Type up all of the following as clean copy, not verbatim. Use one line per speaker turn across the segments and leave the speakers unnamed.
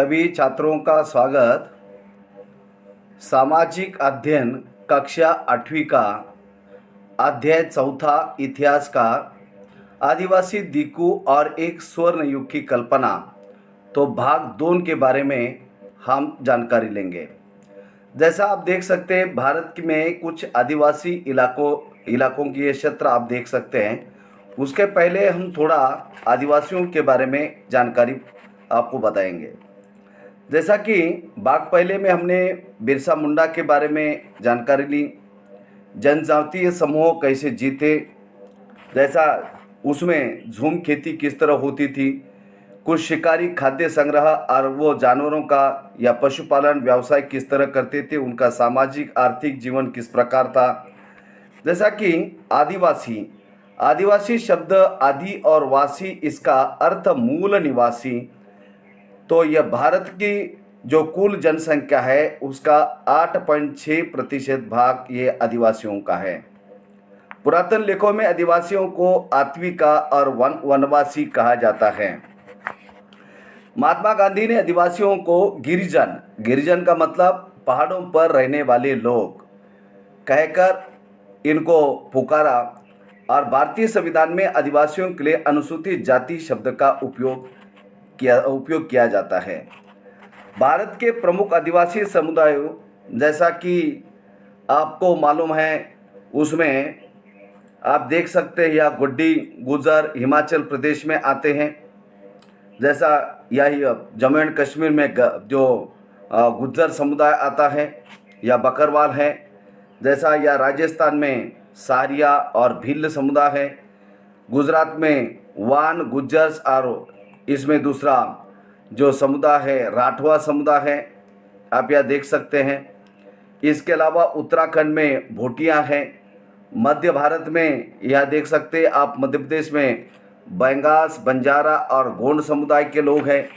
सभी छात्रों का स्वागत। सामाजिक अध्ययन कक्षा 8वीं का अध्याय 4 इतिहास का आदिवासी दिकू और एक स्वर्ण युग की कल्पना, तो भाग 2 के बारे में हम जानकारी लेंगे। जैसा आप देख सकते हैं, भारत में कुछ आदिवासी इलाकों की ये क्षेत्र आप देख सकते हैं। उसके पहले हम थोड़ा आदिवासियों के बारे में जानकारी आपको बताएंगे। जैसा कि भाग पहले में हमने बिरसा मुंडा के बारे में जानकारी ली, जनजातीय समूह कैसे जीते, जैसा उसमें झूम खेती किस तरह होती थी, कुछ शिकारी खाद्य संग्रह और वो जानवरों का या पशुपालन व्यवसाय किस तरह करते थे, उनका सामाजिक आर्थिक जीवन किस प्रकार था। जैसा कि आदिवासी आदिवासी शब्द आदि और वासी, इसका अर्थ मूल निवासी। तो यह भारत की जो कुल जनसंख्या है उसका 8.6% भाग ये आदिवासियों का है। पुरातन लेखों में आदिवासियों को आत्विका और वनवासी कहा जाता है। महात्मा गांधी ने आदिवासियों को गिरिजन का मतलब पहाड़ों पर रहने वाले लोग कहकर इनको पुकारा, और भारतीय संविधान में आदिवासियों के लिए अनुसूचित जाति शब्द का उपयोग किया जाता है। भारत के प्रमुख आदिवासी समुदायों, जैसा कि आपको मालूम है, उसमें आप देख सकते हैं, या गुड्डी गुजर हिमाचल प्रदेश में आते हैं। जैसा यही जम्मू एंड कश्मीर में जो गुज्जर समुदाय आता है या बकरवाल है। जैसा या राजस्थान में सारिया और भील समुदाय है। गुजरात में वान गुज्जर्स, और इसमें दूसरा जो समुदाय है राठवा समुदाय है, आप यह देख सकते हैं। इसके अलावा उत्तराखंड में भोटिया है। मध्य भारत में यह देख सकते हैं आप, मध्य प्रदेश में बैंगास, बंजारा और गोंड समुदाय के लोग हैं।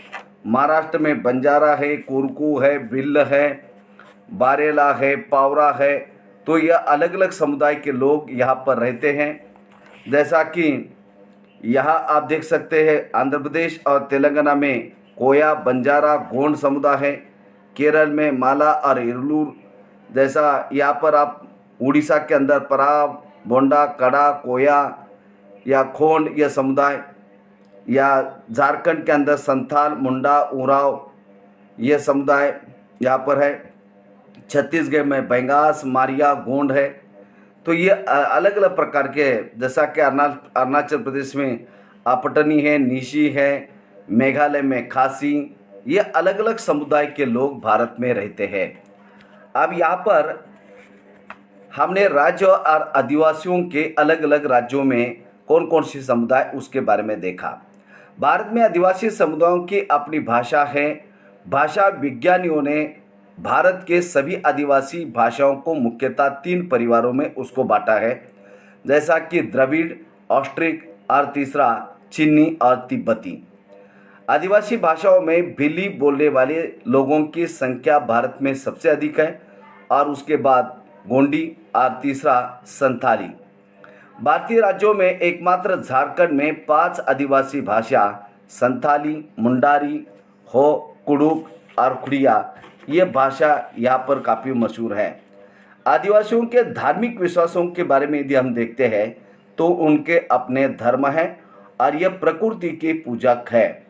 महाराष्ट्र में बंजारा है, कुरकू है, भिल्ल है, बारेला है, पावरा है। तो यह अलग अलग समुदाय के लोग यहाँ पर रहते हैं। जैसा कि यहाँ आप देख सकते हैं, आंध्र प्रदेश और तेलंगाना में कोया, बंजारा, गोंड समुदाय है। केरल में माला और इरलूर। जैसा यहाँ पर आप उड़ीसा के अंदर पराब, बोंडा, कड़ा, कोया या खोंड यह समुदाय, या झारखंड के अंदर संथाल, मुंडा, उराव यह समुदाय यहाँ पर है। छत्तीसगढ़ में बैंगास, मारिया, गोंड है। तो ये अलग अलग प्रकार के, जैसा कि अरुणाचल प्रदेश में अपटनी है, निशी है, मेघालय में खासी, ये अलग अलग समुदाय के लोग भारत में रहते हैं। अब यहाँ पर हमने राज्य और आदिवासियों के अलग अलग राज्यों में कौन कौन सी समुदाय उसके बारे में देखा। भारत में आदिवासी समुदायों की अपनी भाषा है। भाषा विज्ञानियों ने भारत के सभी आदिवासी भाषाओं को मुख्यतः 3 परिवारों में उसको बांटा है, जैसा कि द्रविड़, ऑस्ट्रिक और तीसरा चीनी और तिब्बती। आदिवासी भाषाओं में भिल्ली बोलने वाले लोगों की संख्या भारत में सबसे अधिक है, और उसके बाद गोंडी और तीसरा संथाली। भारतीय राज्यों में एकमात्र झारखंड में 5 आदिवासी भाषा संथाली, मुंडारी, हो, कुड़ुक और खुड़िया, ये भाषा यहाँ पर काफ़ी मशहूर है। आदिवासियों के धार्मिक विश्वासों के बारे में यदि हम देखते हैं तो उनके अपने धर्म हैं, और यह प्रकृति के पूजक है।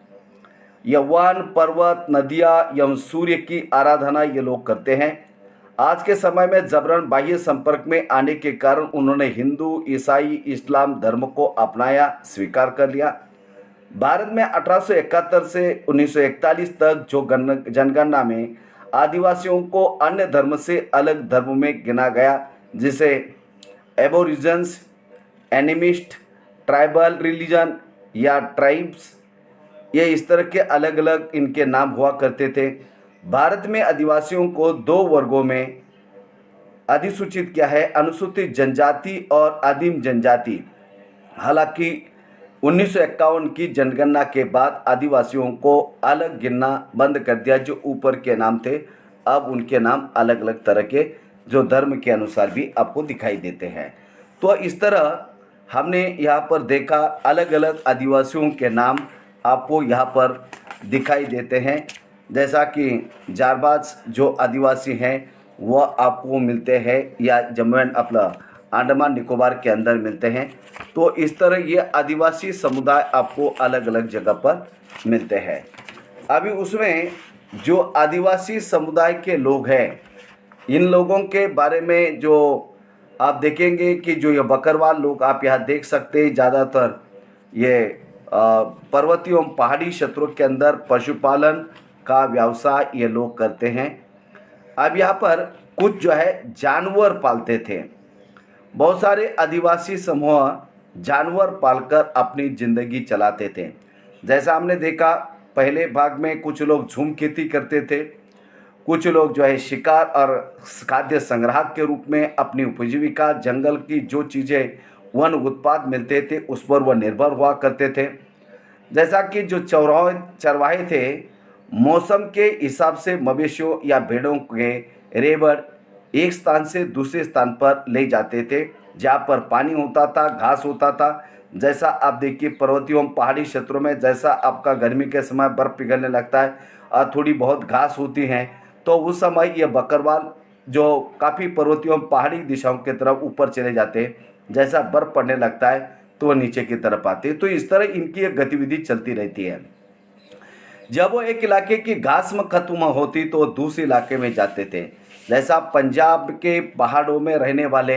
यह वन, पर्वत, नदियाँ एवं सूर्य की आराधना ये लोग करते हैं। आज के समय में जबरन बाह्य संपर्क में आने के कारण उन्होंने हिंदू, ईसाई, इस्लाम धर्म को अपनाया, स्वीकार कर लिया। भारत में 1871 से 1941 तक जो जनगणना में आदिवासियों को अन्य धर्म से अलग धर्म में गिना गया, जिसे एबोरिजिन्स, एनिमिस्ट, ट्राइबल रिलीजन या ट्राइब्स, ये इस तरह के अलग अलग इनके नाम हुआ करते थे। भारत में आदिवासियों को 2 वर्गों में अधिसूचित किया है, अनुसूचित जनजाति और आदिम जनजाति। हालांकि 1951 की जनगणना के बाद आदिवासियों को अलग गिनना बंद कर दिया। जो ऊपर के नाम थे, अब उनके नाम अलग अलग तरह के जो धर्म के अनुसार भी आपको दिखाई देते हैं। तो इस तरह हमने यहाँ पर देखा, अलग अलग आदिवासियों के नाम आपको यहाँ पर दिखाई देते हैं। जैसा कि जारबाज जो आदिवासी हैं वह आपको मिलते हैं, या जम्मू एंड अपना अंडमान निकोबार के अंदर मिलते हैं। तो इस तरह ये आदिवासी समुदाय आपको अलग अलग जगह पर मिलते हैं। अभी उसमें जो आदिवासी समुदाय के लोग हैं, इन लोगों के बारे में जो आप देखेंगे कि जो ये बकरवाल लोग आप यहाँ देख सकते हैं, ज़्यादातर ये पर्वतीय एवं पहाड़ी क्षेत्रों के अंदर पशुपालन का व्यवसाय ये लोग करते हैं। अब यहाँ पर कुछ जो है जानवर पालते थे। बहुत सारे आदिवासी समूह जानवर पालकर अपनी ज़िंदगी चलाते थे। जैसा हमने देखा पहले भाग में, कुछ लोग झूम खेती करते थे, कुछ लोग जो है शिकार और खाद्य संग्राहक के रूप में अपनी उपजीविका, जंगल की जो चीज़ें वन उत्पाद मिलते थे उस पर वह निर्भर हुआ करते थे। जैसा कि जो चरवाहे थे, मौसम के हिसाब से मवेशियों या भेड़ों के रेवड़ एक स्थान से दूसरे स्थान पर ले जाते थे, जहाँ पर पानी होता था, घास होता था। जैसा आप देखिए पर्वतीय एवं पहाड़ी क्षेत्रों में जैसा आपका गर्मी के समय बर्फ़ पिघलने लगता है और थोड़ी बहुत घास होती हैं, तो उस समय ये बकरवाल जो काफ़ी पर्वतीय एवं पहाड़ी दिशाओं की तरफ ऊपर चले जाते हैं, जैसा बर्फ़ पड़ने लगता है तो वह नीचे की तरफ आते हैं। तो इस तरह इनकी एक गतिविधि चलती रहती है। जब वो एक इलाके की घास में खत्म होती तो वो दूसरे इलाके में जाते थे। जैसा पंजाब के पहाड़ों में रहने वाले,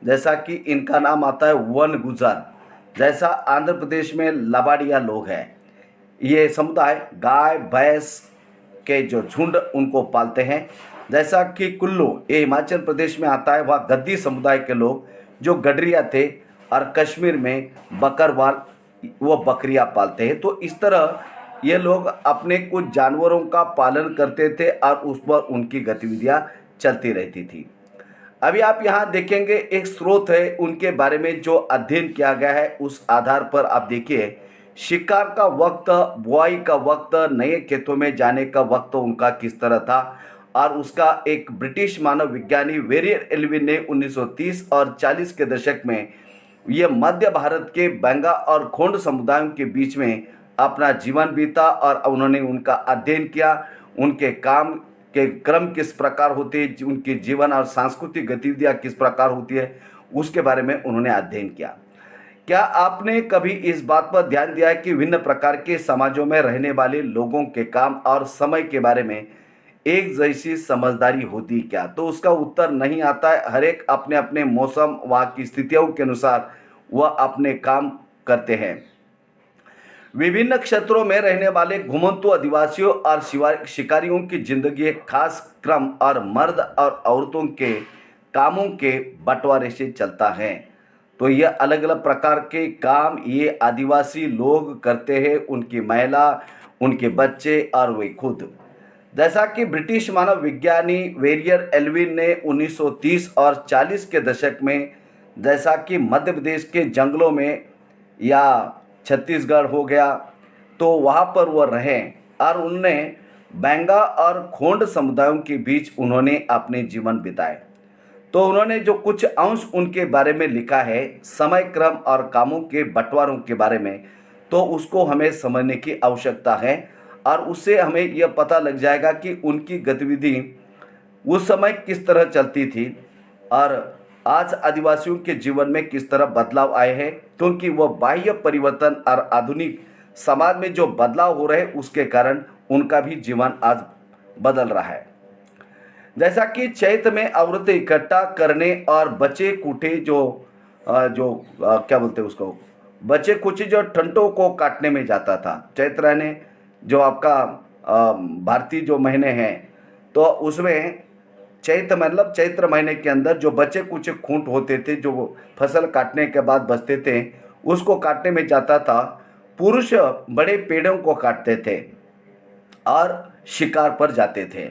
जैसा कि इनका नाम आता है वन गुजर, जैसा आंध्र प्रदेश में लबाड़िया लोग हैं। ये समुदाय गाय भैंस के जो झुंड उनको पालते हैं। जैसा कि कुल्लू, ये हिमाचल प्रदेश में आता है, वह गद्दी समुदाय के लोग जो गडरिया थे, और कश्मीर में बकरवाल वो बकरियां पालते हैं। तो इस तरह ये लोग अपने कुछ जानवरों का पालन करते थे और उस पर उनकी गतिविधियां चलती रहती थी। अभी आप यहाँ देखेंगे एक स्रोत है उनके बारे में जो अध्ययन किया गया है, उस आधार पर आप देखिए शिकार का वक्त, बुआई का वक्त, नए खेतों में जाने का वक्त उनका किस तरह था। और उसका एक ब्रिटिश मानव विज्ञानी वेरियर एल्विन ने 1930 और 40 के दशक में ये मध्य भारत के बेंगा और खोंड समुदायों के बीच में अपना जीवन बीता और उन्होंने उनका अध्ययन किया। उनके काम के क्रम किस प्रकार होते हैं, उनके जीवन और सांस्कृतिक गतिविधियाँ किस प्रकार होती है, उसके बारे में उन्होंने अध्ययन किया। क्या आपने कभी इस बात पर ध्यान दिया है कि विभिन्न प्रकार के समाजों में रहने वाले लोगों के काम और समय के बारे में एक जैसी समझदारी होती क्या? तो उसका उत्तर नहीं आता है। हर एक अपने अपने मौसम, वहाँ की स्थितियों के अनुसार वह अपने काम करते हैं। विभिन्न क्षेत्रों में रहने वाले घुमंतु आदिवासियों और शिकारियों की जिंदगी एक खास क्रम और मर्द और औरतों के कामों के बंटवारे से चलता है। तो ये अलग अलग प्रकार के काम ये आदिवासी लोग करते हैं, उनकी महिला, उनके बच्चे और वे खुद। जैसा कि ब्रिटिश मानव विज्ञानी वेरियर एल्विन ने 1930 और 40 के दशक में, जैसा कि मध्य प्रदेश के जंगलों में या छत्तीसगढ़ हो गया, तो वहाँ पर वह रहे और उनने बेंगा और खोंड समुदायों के बीच उन्होंने अपने जीवन बिताए। तो उन्होंने जो कुछ अंश उनके बारे में लिखा है, समय क्रम और कामों के बंटवारों के बारे में, तो उसको हमें समझने की आवश्यकता है और उससे हमें यह पता लग जाएगा कि उनकी गतिविधि उस समय किस तरह चलती थी और आज आदिवासियों के जीवन में किस तरह बदलाव आए हैं, क्योंकि वह बाह्य परिवर्तन और आधुनिक समाज में जो बदलाव हो रहे हैं उसके कारण उनका भी जीवन आज बदल रहा है। जैसा कि चैत्र में औरतें इकट्ठा करने और बचे कूटे क्या बोलते हैं उसको, बचे कुचे जो ठंटों को काटने में जाता था। चैत्र यानी जो आपका भारतीय जो महीने हैं, तो उसमें चैत्र मतलब चैत्र महीने के अंदर जो बचे कुछ खूंट होते थे, जो फसल काटने के बाद बचते थे, उसको काटने में जाता था। पुरुष बड़े पेड़ों को काटते थे और शिकार पर जाते थे।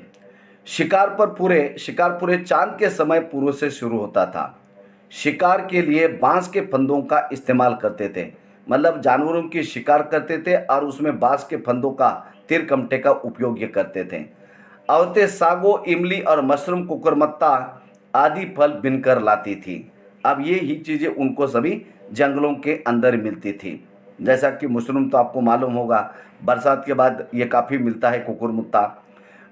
शिकार पूरे चांद के समय पूर्व से शुरू होता था। शिकार के लिए बांस के फंदों का इस्तेमाल करते थे, मतलब जानवरों की शिकार करते थे और उसमें बांस के फंदों का, तीर कमटे का उपयोग ये करते थे। औरतें सागो, इमली और मशरूम, कुकुरमुत्ता आदि फल बिनकर लाती थी। अब ये ही चीज़ें उनको सभी जंगलों के अंदर मिलती थी। जैसा कि मशरूम तो आपको मालूम होगा, बरसात के बाद ये काफ़ी मिलता है कुकुरमुत्ता।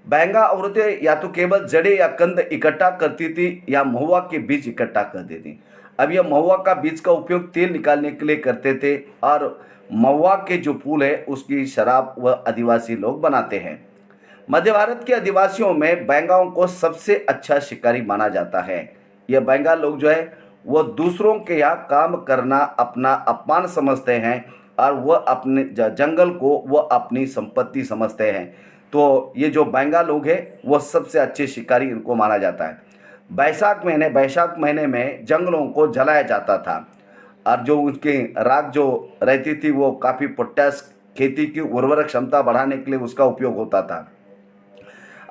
बैंगा औरतें या तो केवल जड़े या कंद इकट्ठा करती थी या महुआ के बीज इकट्ठा करती थी। अब यह महुआ का बीज का उपयोग तेल निकालने के लिए करते थे और महुआ के जो फूल है उसकी शराब वह आदिवासी लोग बनाते हैं। मध्य भारत के आदिवासियों में बैंगाओं को सबसे अच्छा शिकारी माना जाता है। यह बैंगा लोग जो है वो दूसरों के यहाँ काम करना अपना अपमान समझते हैं और वह अपने जंगल को वह अपनी संपत्ति समझते हैं। तो ये जो बैंगा लोग हैं वो सबसे अच्छे शिकारी इनको माना जाता है। बैसाख महीने में जंगलों को जलाया जाता था और जो उसकी राख जो रहती थी वो काफ़ी पोटैश खेती की उर्वरक क्षमता बढ़ाने के लिए उसका उपयोग होता था।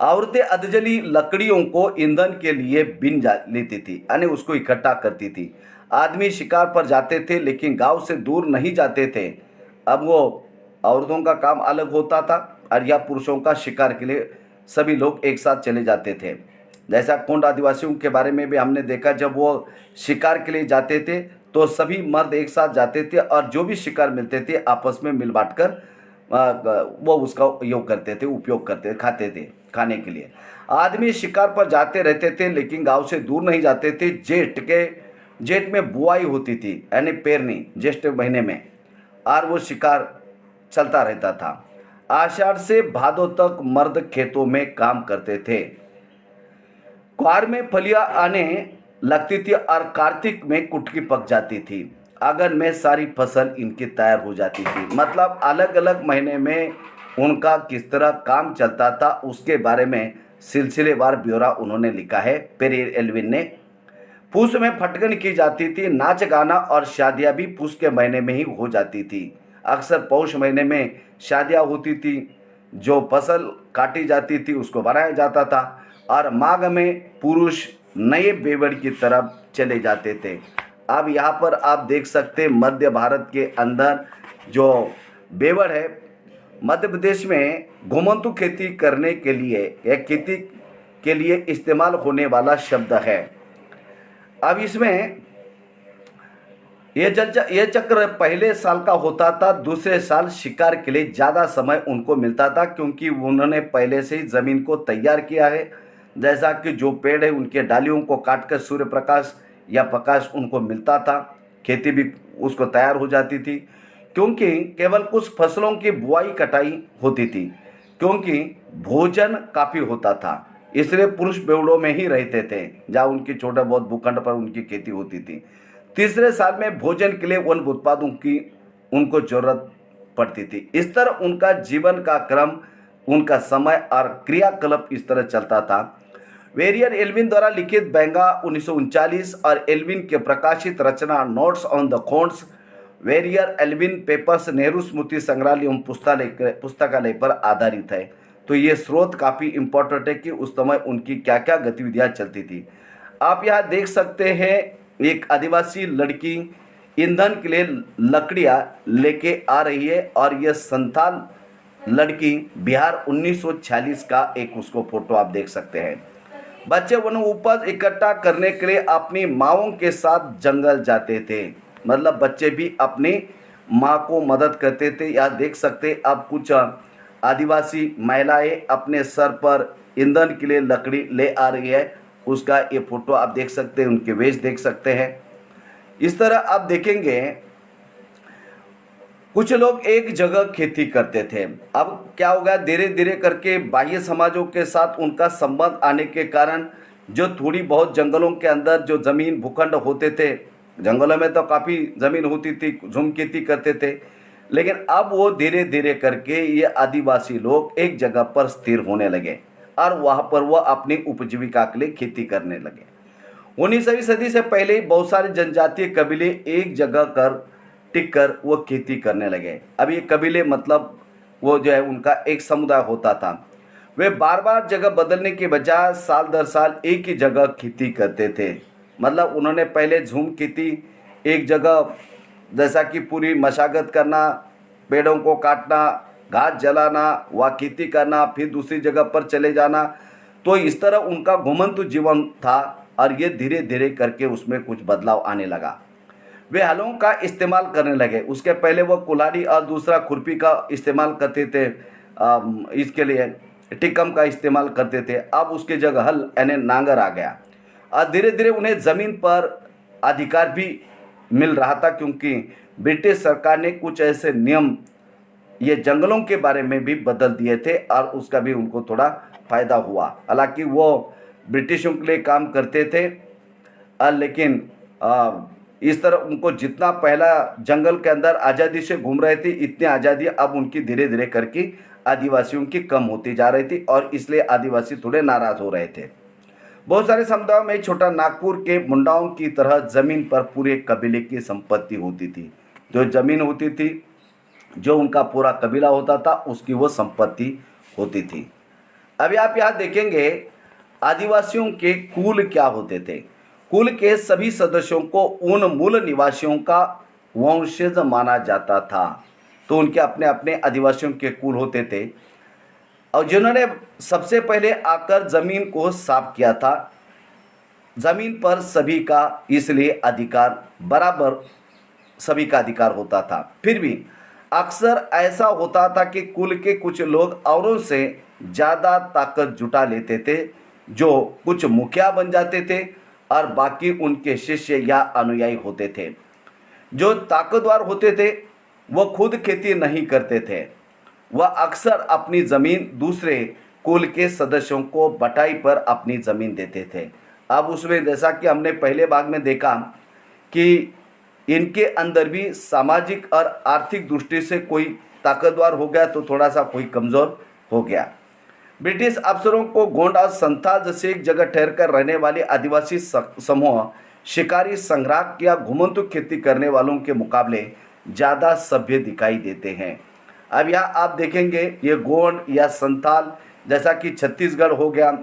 औरतें अधजली लकड़ियों को ईंधन के लिए बिन जा लेती थी, यानी उसको इकट्ठा करती थी। आदमी शिकार पर जाते थे लेकिन गांव से दूर नहीं जाते थे। अब वो औरतों का काम अलग होता था और या पुरुषों का शिकार के लिए सभी लोग एक साथ चले जाते थे। जैसा कोंड आदिवासियों के बारे में भी हमने देखा, जब वो शिकार के लिए जाते थे तो सभी मर्द एक साथ जाते थे और जो भी शिकार मिलते थे आपस में मिल बांट कर वो उसका योग करते थे, उपयोग करते खाते थे खाने के लिए। आदमी शिकार पर जाते रहते थे लेकिन गांव से दूर नहीं जाते थे। जेठ में बुआई होती थी, यानी पेरनी ज्येष्ठ महीने में, और वो शिकार चलता रहता था। आषाढ़ से भादों तक मर्द खेतों में काम करते थे। क्वार में फलियां आने लगती थी और कार्तिक में कुटकी पक जाती थी। अगन में सारी फसल इनकी तैयार हो जाती थी। मतलब अलग अलग महीने में उनका किस तरह काम चलता था उसके बारे में सिलसिलेवार ब्यौरा उन्होंने लिखा है पेरेर एल्विन ने। पूस में फटकन की जाती थी। नाच गाना और शादियां भी पूस के महीने में ही हो जाती थी। अक्सर पौष महीने में शादियां होती थी। जो फसल काटी जाती थी उसको बनाया जाता था और माघ में पुरुष नए बेवड़ की तरफ चले जाते थे। अब यहाँ पर आप देख सकते हैं मध्य भारत के अंदर जो बेवड़ है, मध्य प्रदेश में घुमंतु खेती करने के लिए या खेती के लिए इस्तेमाल होने वाला शब्द है। अब इसमें ये चक्र पहले साल का होता था, दूसरे साल शिकार के लिए ज़्यादा समय उनको मिलता था क्योंकि उन्होंने पहले से ही ज़मीन को तैयार किया है। जैसा कि जो पेड़ है उनके डालियों को काटकर सूर्य प्रकाश या प्रकाश उनको मिलता था, खेती भी उसको तैयार हो जाती थी। क्योंकि केवल कुछ फसलों की बुआई कटाई होती थी, क्योंकि भोजन काफ़ी होता था, इसलिए पुरुष बेवड़ों में ही रहते थे जहाँ उनकी छोटा बहुत भूखंड पर उनकी खेती होती थी। तीसरे साल में भोजन के लिए वन उत्पादों की उनको जरूरत पड़ती थी। इस तरह उनका जीवन का क्रम, उनका समय और क्रियाकलाप इस तरह चलता था। वेरियर एल्विन द्वारा लिखित बैंगा 1939 और एल्विन के प्रकाशित रचना notes on the Khonds Verrier Elwin papers Nehru स्मृति संग्रहालय एवं पुस्तकालय पर आधारित है। तो ये स्रोत काफ़ी इम्पोर्टेंट है कि उस समय उनकी क्या क्या गतिविधियाँ चलती थी। आप यहाँ देख सकते हैं एक आदिवासी लड़की ईंधन के लिए लकड़ियाँ लेके आ रही है और यह संथाल लड़की बिहार 1946 का एक उसको फोटो आप देख सकते हैं। बच्चे वन उपज इकट्ठा करने के लिए अपनी माँओं के साथ जंगल जाते थे। मतलब बच्चे भी अपनी माँ को मदद करते थे। यह देख सकते अब कुछ आदिवासी महिलाएं अपने सर पर ईंधन के लिए लकड़ी ले आ रही है, उसका ये फोटो आप देख सकते हैं, उनके वेश देख सकते हैं। इस तरह आप देखेंगे कुछ लोग एक जगह खेती करते थे। अब क्या हो गया, धीरे धीरे करके बाह्य समाजों के साथ उनका संबंध आने के कारण जो थोड़ी बहुत जंगलों के अंदर जो ज़मीन भूखंड होते थे, जंगलों में तो काफ़ी ज़मीन होती थी, झूम खेती करते थे, लेकिन अब वो धीरे धीरे करके ये आदिवासी लोग एक जगह पर स्थिर होने लगे और वहाँ पर वह अपनी उपजीविका के लिए खेती करने लगे। 19वीं सदी से पहले ही बहुत सारे जनजातीय कबीले एक जगह टिक कर वो खेती करने लगे। अब ये कबीले मतलब वो जो है उनका एक समुदाय होता था। वे बार बार जगह बदलने के बजाय साल दर साल एक ही जगह खेती करते थे। मतलब उन्होंने पहले झूम खेती एक जगह, जैसा कि पूरी मशागत करना, पेड़ों को काटना, घास जलाना, वहाँ खेती करना, फिर दूसरी जगह पर चले जाना। तो इस तरह उनका घुमंतु जीवन था और ये धीरे धीरे करके उसमें कुछ बदलाव आने लगा। वे हलों का इस्तेमाल करने लगे। उसके पहले वो कुल्हाड़ी और दूसरा खुरपी का इस्तेमाल करते थे इसके लिए। टिकम का इस्तेमाल करते थे। अब उसके जगह हल यानी नांगर आ गया और धीरे धीरे उन्हें ज़मीन पर अधिकार भी मिल रहा था, क्योंकि ब्रिटिश सरकार ने कुछ ऐसे नियम ये जंगलों के बारे में भी बदल दिए थे और उसका भी उनको थोड़ा फायदा हुआ। हालांकि वो ब्रिटिशों के लिए काम करते थे, लेकिन इस तरह उनको जितना पहला जंगल के अंदर आज़ादी से घूम रहे थे, इतनी आज़ादी अब उनकी धीरे धीरे करके आदिवासियों की कम होती जा रही थी और इसलिए आदिवासी थोड़े नाराज हो रहे थे। बहुत सारे समुदायों में छोटा नागपुर के मुंडाओं की तरह जमीन पर पूरे कबीले की संपत्ति होती थी। जो जमीन होती थी, जो उनका पूरा कबीला होता था, उसकी वो संपत्ति होती थी। अभी आप यहाँ देखेंगे आदिवासियों के कुल क्या होते थे। कुल के सभी सदस्यों को उन मूल निवासियों का वंशज माना जाता था। तो उनके अपने अपने आदिवासियों के कुल होते थे और जिन्होंने सबसे पहले आकर जमीन को साफ किया था। जमीन पर सभी का इसलिए अधिकार बराबर सभी का अधिकार होता था। फिर भी अक्सर ऐसा होता था कि कुल के कुछ लोग औरों से ज़्यादा ताकत जुटा लेते थे, जो कुछ मुखिया बन जाते थे और बाकी उनके शिष्य या अनुयायी होते थे। जो ताकतवर होते थे वो खुद खेती नहीं करते थे, वह अक्सर अपनी ज़मीन दूसरे कुल के सदस्यों को बटाई पर अपनी ज़मीन देते थे। अब उसमें जैसा कि हमने पहले भाग में देखा कि इनके अंदर भी सामाजिक और आर्थिक दृष्टि से कोई ताकतवर हो गया तो थोड़ा सा कोई कमज़ोर हो गया। ब्रिटिश अफसरों को गोंड और संथाल जैसे एक जगह ठहरकर रहने वाले आदिवासी समूह शिकारी, संग्राहक या घुमंतु खेती करने वालों के मुकाबले ज़्यादा सभ्य दिखाई देते हैं। अब यहाँ आप देखेंगे ये गोंड या संथाल, जैसा कि छत्तीसगढ़ हो गया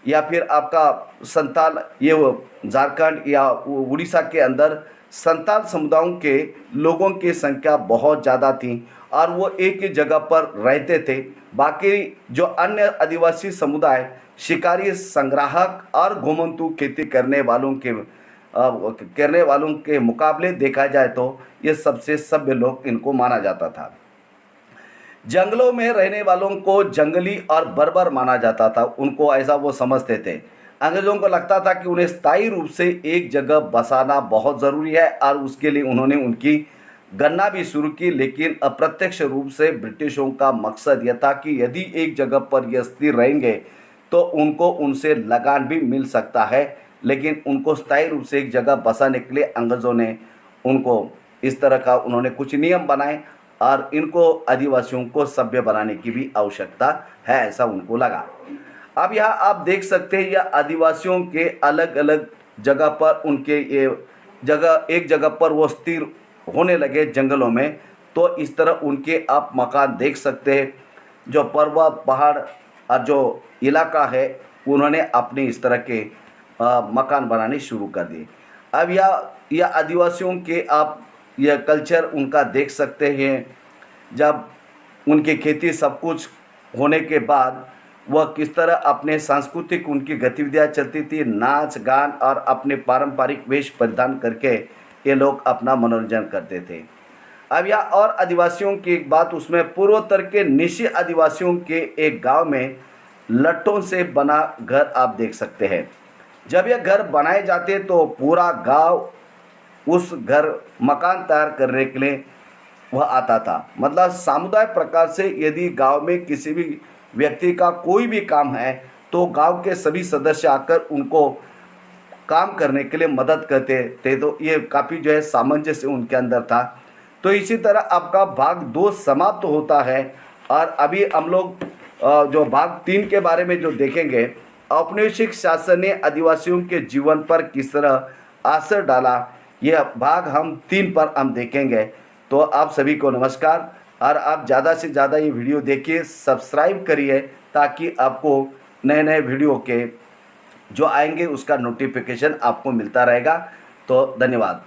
या फिर आपका संथाल, ये झारखंड या उड़ीसा के अंदर संथाल समुदायों के लोगों की संख्या बहुत ज़्यादा थी और वो एक ही जगह पर रहते थे। बाकी जो अन्य आदिवासी समुदाय शिकारी, संग्राहक और घुमंतु खेती करने वालों के मुकाबले देखा जाए तो ये सबसे सभ्य लोग इनको माना जाता था। जंगलों में रहने वालों को जंगली और बर्बर माना जाता था, उनको ऐसा वो समझते थे। अंग्रेज़ों को लगता था कि उन्हें स्थायी रूप से एक जगह बसाना बहुत ज़रूरी है और उसके लिए उन्होंने उनकी गणना भी शुरू की, लेकिन अप्रत्यक्ष रूप से ब्रिटिशों का मकसद यह था कि यदि एक जगह पर यह स्थिर रहेंगे तो उनको उनसे लगान भी मिल सकता है। लेकिन उनको स्थायी रूप से एक जगह बसाने के लिए अंग्रेज़ों ने उनको इस तरह का उन्होंने कुछ नियम बनाए और इनको आदिवासियों को सभ्य बनाने की भी आवश्यकता है, ऐसा उनको लगा। अब यहाँ आप देख सकते हैं यह आदिवासियों के अलग अलग जगह पर उनके ये जगह एक जगह पर वो स्थिर होने लगे जंगलों में। तो इस तरह उनके आप मकान देख सकते हैं, जो पर्वत पहाड़ और जो इलाका है उन्होंने अपने इस तरह के मकान बनाने शुरू कर दिए। अब यह आदिवासियों के आप यह कल्चर उनका देख सकते हैं। जब उनकी खेती सब कुछ होने के बाद वह किस तरह अपने सांस्कृतिक उनकी गतिविधियां चलती थी, नाच गान और अपने पारंपरिक वेश परिधान करके ये लोग अपना मनोरंजन करते थे। अब यह और आदिवासियों की एक बात, उसमें पूर्वोत्तर के निशी आदिवासियों के एक गांव में लट्टों से बना घर आप देख सकते हैं। जब यह घर बनाए जाते तो पूरा गांव उस घर मकान तैयार करने के लिए वह आता था। मतलब सामुदाय प्रकार से यदि गांव में किसी भी व्यक्ति का कोई भी काम है तो गांव के सभी सदस्य आकर उनको काम करने के लिए मदद करते थे। तो ये काफ़ी जो है सामंजस्य उनके अंदर था। तो इसी तरह आपका भाग 2 समाप्त होता है और अभी हम लोग जो भाग 3 के बारे में जो देखेंगे, औपनिवेशिक शासन ने आदिवासियों के जीवन पर किस तरह असर डाला, यह भाग हम 3 पर हम देखेंगे। तो आप सभी को नमस्कार और आप ज़्यादा से ज़्यादा ये वीडियो देखिए, सब्सक्राइब करिए ताकि आपको नए नए वीडियो के जो आएंगे उसका नोटिफिकेशन आपको मिलता रहेगा। तो धन्यवाद।